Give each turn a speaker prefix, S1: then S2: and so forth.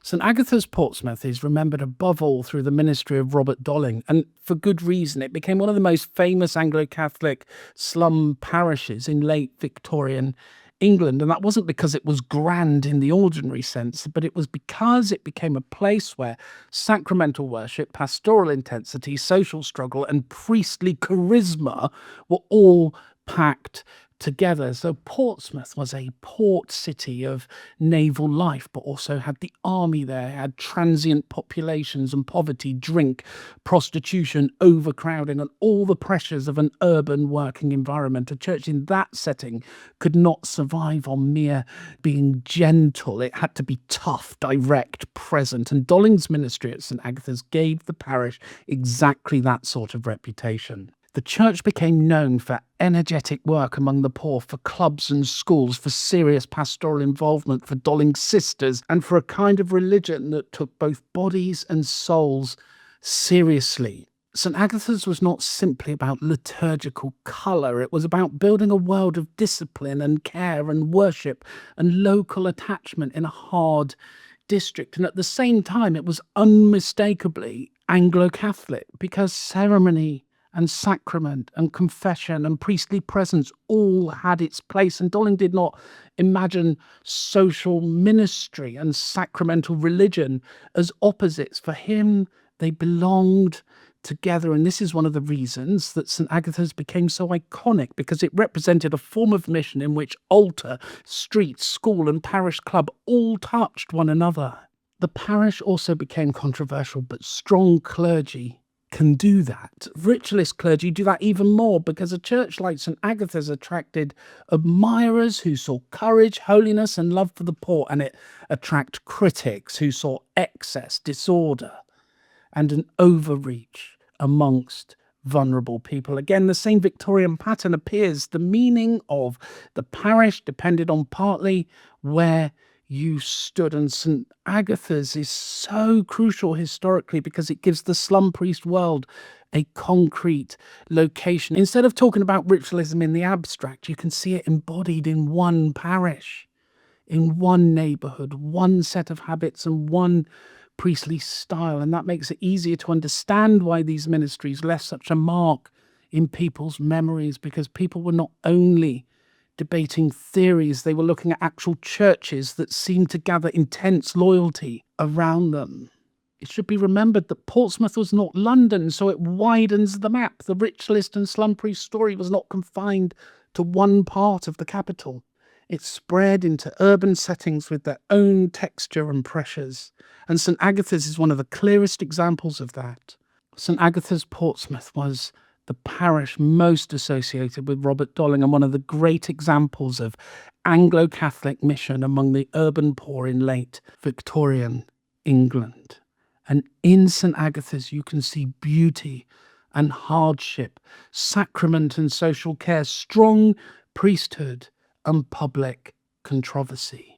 S1: St Agatha's Portsmouth is remembered above all through the ministry of Robert Dolling, and for good reason. It became one of the most famous Anglo-Catholic slum parishes in late Victorian England, and that wasn't because it was grand in the ordinary sense, but it was because it became a place where sacramental worship, pastoral intensity, social struggle, and priestly charisma were all packed together. So Portsmouth was a port city of naval life, but also had the army there, had transient populations and poverty, drink, prostitution, overcrowding, and all the pressures of an urban working environment. A church in that setting could not survive on mere being gentle. It had to be tough, direct, present. And Dolling's ministry at St Agatha's gave the parish exactly that sort of reputation. The church became known for energetic work among the poor, for clubs and schools, for serious pastoral involvement, for Dolling's sisters, and for a kind of religion that took both bodies and souls seriously. St Agatha's was not simply about liturgical colour. It was about building a world of discipline and care and worship and local attachment in a hard district. And at the same time, it was unmistakably Anglo-Catholic, because ceremony and sacrament and confession and priestly presence all had its place. And Dolling did not imagine social ministry and sacramental religion as opposites. For him, they belonged together. And this is one of the reasons that St Agatha's became so iconic, because it represented a form of mission in which altar, street, school, and parish club all touched one another. The parish also became controversial, but strong clergy can do that. Ritualist clergy do that even more, because a church like St Agatha's attracted admirers who saw courage, holiness, and love for the poor, and it attracted critics who saw excess, disorder, and an overreach amongst vulnerable people. Again, the same Victorian pattern appears. The meaning of the parish depended on partly where you stood, and St Agatha's is so crucial historically because it gives the slum priest world a concrete location. Instead of talking about ritualism in the abstract, you can see it embodied in one parish, in one neighbourhood, one set of habits and one priestly style. And that makes it easier to understand why these ministries left such a mark in people's memories, because people were not only debating theories, they were looking at actual churches that seemed to gather intense loyalty around them. It should be remembered that Portsmouth was not London, so it widens the map. The ritualist and slum priest story was not confined to one part of the capital. It spread into urban settings with their own texture and pressures. And St Agatha's is one of the clearest examples of that. St Agatha's Portsmouth was the parish most associated with Robert Dolling, and one of the great examples of Anglo-Catholic mission among the urban poor in late Victorian England. And in St Agatha's you can see beauty and hardship, sacrament and social care, strong priesthood and public controversy.